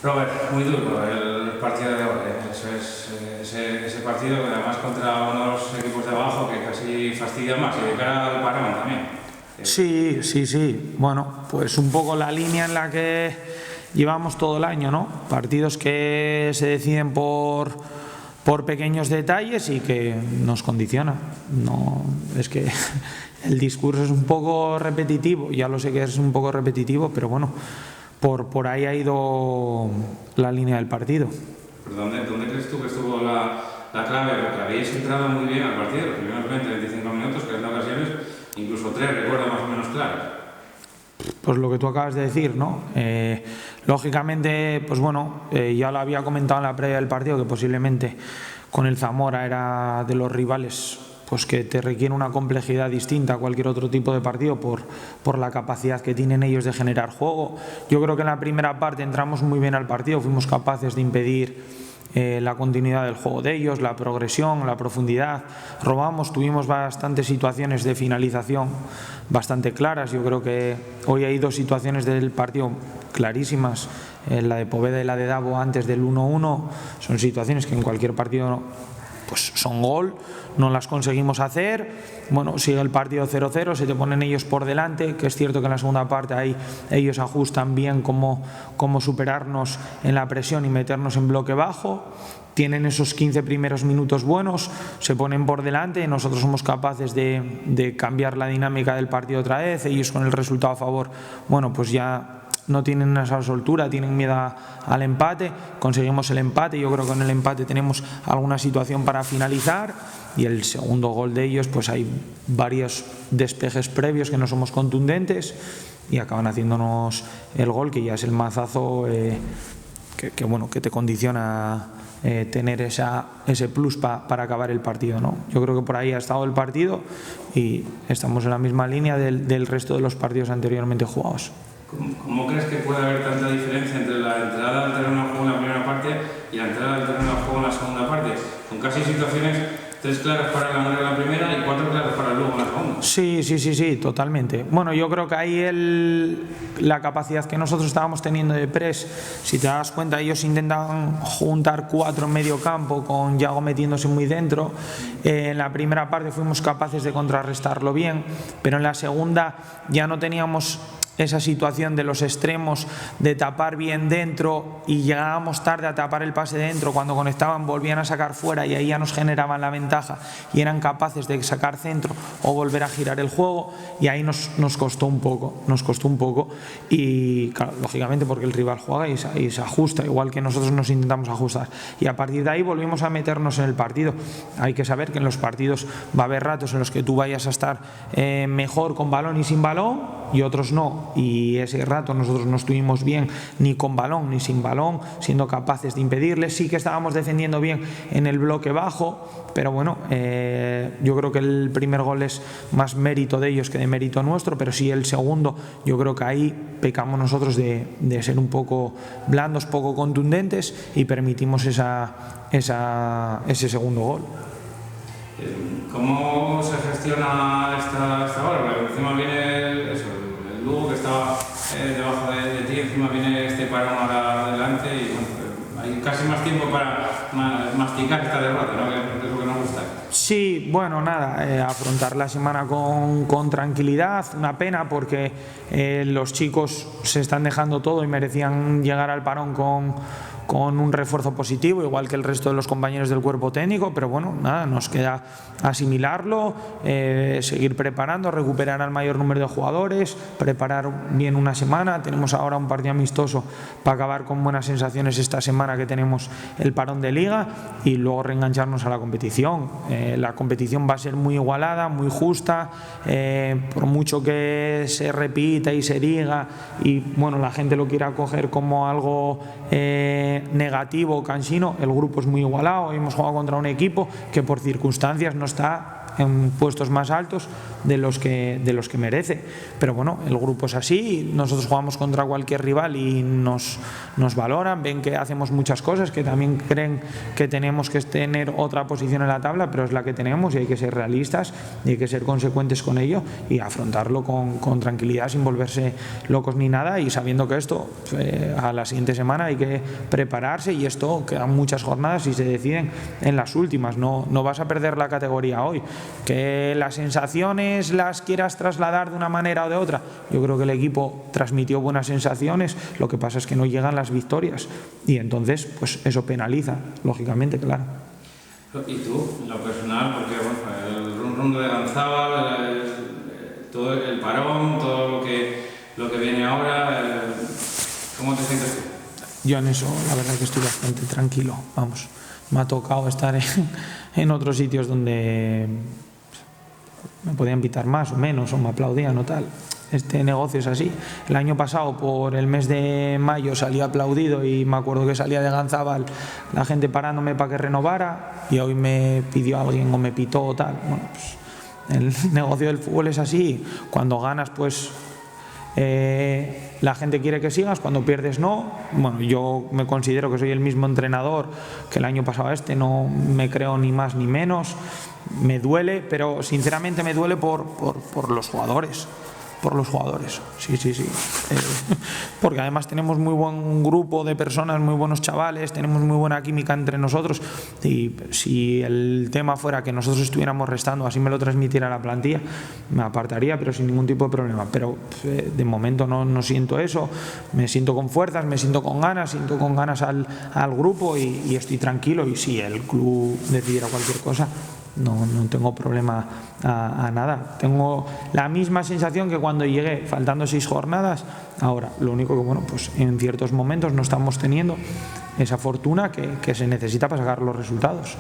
Robert, muy duro el partido de hoy. Eso es, ese partido, además contra unos equipos de abajo que casi fastidia más, y de cara al parón también. Sí. Bueno, pues un poco la línea en la que llevamos todo el año, ¿no? Partidos que se deciden por pequeños detalles y que nos condicionan. No, es que el discurso es un poco repetitivo, ya lo sé que es un poco repetitivo, pero bueno, por ahí ha ido la línea del partido. ¿Dónde crees tú que estuvo la clave? Porque habéis entrado muy bien al partido, los primeros 20-25 minutos, que en ocasiones, incluso 3, recuerdo más o menos claro. Pues lo que tú acabas de decir, ¿no? Lógicamente, pues bueno, ya lo había comentado en la previa del partido, que posiblemente con el Zamora era de los rivales pues que te requiere una complejidad distinta a cualquier otro tipo de partido por la capacidad que tienen ellos de generar juego. Yo creo que en la primera parte entramos muy bien al partido, fuimos capaces de impedir la continuidad del juego de ellos, la progresión, la profundidad. Robamos, tuvimos bastantes situaciones de finalización bastante claras. Yo creo que hoy hay dos situaciones del partido clarísimas, la de Poveda y la de Davo antes del 1-1. Son situaciones que en cualquier partido pues son gol, no las conseguimos hacer. Bueno, sigue el partido 0-0, se te ponen ellos por delante, que es cierto que en la segunda parte ahí ellos ajustan bien cómo superarnos en la presión y meternos en bloque bajo. Tienen esos 15 primeros minutos buenos, se ponen por delante y nosotros somos capaces de cambiar la dinámica del partido otra vez. Ellos con el resultado a favor, bueno, pues ya no tienen esa soltura, tienen miedo al empate. Conseguimos el empate, yo creo que en el empate tenemos alguna situación para finalizar, y el segundo gol de ellos, pues hay varios despejes previos que no somos contundentes y acaban haciéndonos el gol, que ya es el mazazo que te condiciona tener ese plus para acabar el partido, ¿no? Yo creo que por ahí ha estado el partido y estamos en la misma línea del resto de los partidos anteriormente jugados. ¿Cómo crees que puede haber tanta diferencia entre la entrada al terreno de juego en la primera parte y la entrada al terreno de juego en la segunda parte? Con casi situaciones 3 claras para el Angre en la primera y 4 claras para el Lugo en la segunda. Sí, totalmente. Bueno, yo creo que ahí la capacidad que nosotros estábamos teniendo de press, si te das cuenta, ellos intentan juntar 4 en medio campo con Yago metiéndose muy dentro. En la primera parte fuimos capaces de contrarrestarlo bien, pero en la segunda ya no teníamos esa situación de los extremos, de tapar bien dentro, y llegábamos tarde a tapar el pase dentro. Cuando conectaban volvían a sacar fuera y ahí ya nos generaban la ventaja y eran capaces de sacar centro o volver a girar el juego, y ahí nos costó un poco, y claro, lógicamente porque el rival juega y se ajusta, igual que nosotros nos intentamos ajustar, y a partir de ahí volvimos a meternos en el partido. Hay que saber que en los partidos va a haber ratos en los que tú vayas a estar mejor con balón y sin balón, y otros no, y ese rato nosotros no estuvimos bien ni con balón ni sin balón, siendo capaces de impedirles. Sí que estábamos defendiendo bien en el bloque bajo, pero bueno, yo creo que el primer gol es más mérito de ellos que de mérito nuestro, pero sí el segundo, yo creo que ahí pecamos nosotros de ser un poco blandos, poco contundentes, y permitimos ese segundo gol. ¿Cómo se gestiona esta hora? Porque encima viene el Lugo, que estaba debajo de ti, encima viene este parón ahora adelante, y bueno, hay casi más tiempo para masticar esta derrota, ¿no? Que es lo que nos gusta. Sí, bueno, nada, afrontar la semana con tranquilidad. Una pena porque los chicos se están dejando todo y merecían llegar al parón con un refuerzo positivo, igual que el resto de los compañeros del cuerpo técnico, pero bueno, nada, nos queda asimilarlo, seguir preparando, recuperar al mayor número de jugadores, preparar bien una semana. Tenemos ahora un partido amistoso para acabar con buenas sensaciones esta semana, que tenemos el parón de liga, y luego reengancharnos a la competición. La competición va a ser muy igualada, muy justa, por mucho que se repita y se diga y bueno, la gente lo quiera coger como algo negativo o cansino, el grupo es muy igualado. Hoy hemos jugado contra un equipo que por circunstancias no está en puestos más altos de los que merece. Pero bueno, el grupo es así, nosotros jugamos contra cualquier rival y nos valoran, ven que hacemos muchas cosas, que también creen que tenemos que tener otra posición en la tabla, pero es la que tenemos y hay que ser realistas y hay que ser consecuentes con ello y afrontarlo con tranquilidad, sin volverse locos ni nada, y sabiendo que esto a la siguiente semana hay que prepararse, y esto quedan muchas jornadas y se deciden en las últimas. No vas a perder la categoría hoy. Que las sensaciones las quieras trasladar de una manera o de otra, yo creo que el equipo transmitió buenas sensaciones, lo que pasa es que no llegan las victorias y entonces pues eso penaliza, lógicamente, claro. ¿Y tú, en lo personal? Porque bueno, el rum de Ganzábal, todo el parón, todo lo que viene ahora, ¿cómo te sientes tú? Yo en eso la verdad que estoy bastante tranquilo, vamos. Me ha tocado estar en otros sitios donde me podían pitar más o menos, o me aplaudían o tal. Este negocio es así. El año pasado, por el mes de mayo, salí aplaudido y me acuerdo que salía de Ganzábal la gente parándome para que renovara, y hoy me pidió alguien o me pitó o tal. Bueno, pues el negocio del fútbol es así. Cuando ganas, pues la gente quiere que sigas, cuando pierdes no. Bueno, yo me considero que soy el mismo entrenador que el año pasado, no me creo ni más ni menos. Me duele, pero sinceramente me duele por los jugadores. Por los jugadores, sí. Porque además tenemos muy buen grupo de personas, muy buenos chavales, tenemos muy buena química entre nosotros, y si el tema fuera que nosotros estuviéramos restando, así me lo transmitiera la plantilla, me apartaría, pero sin ningún tipo de problema. Pero de momento no siento eso, me siento con fuerzas, me siento con ganas al grupo, y estoy tranquilo. Y si el club decidiera cualquier cosa, no tengo problema a nada. Tengo la misma sensación que cuando llegué, faltando 6 jornadas. Ahora, lo único que, bueno, pues en ciertos momentos no estamos teniendo esa fortuna que se necesita para sacar los resultados.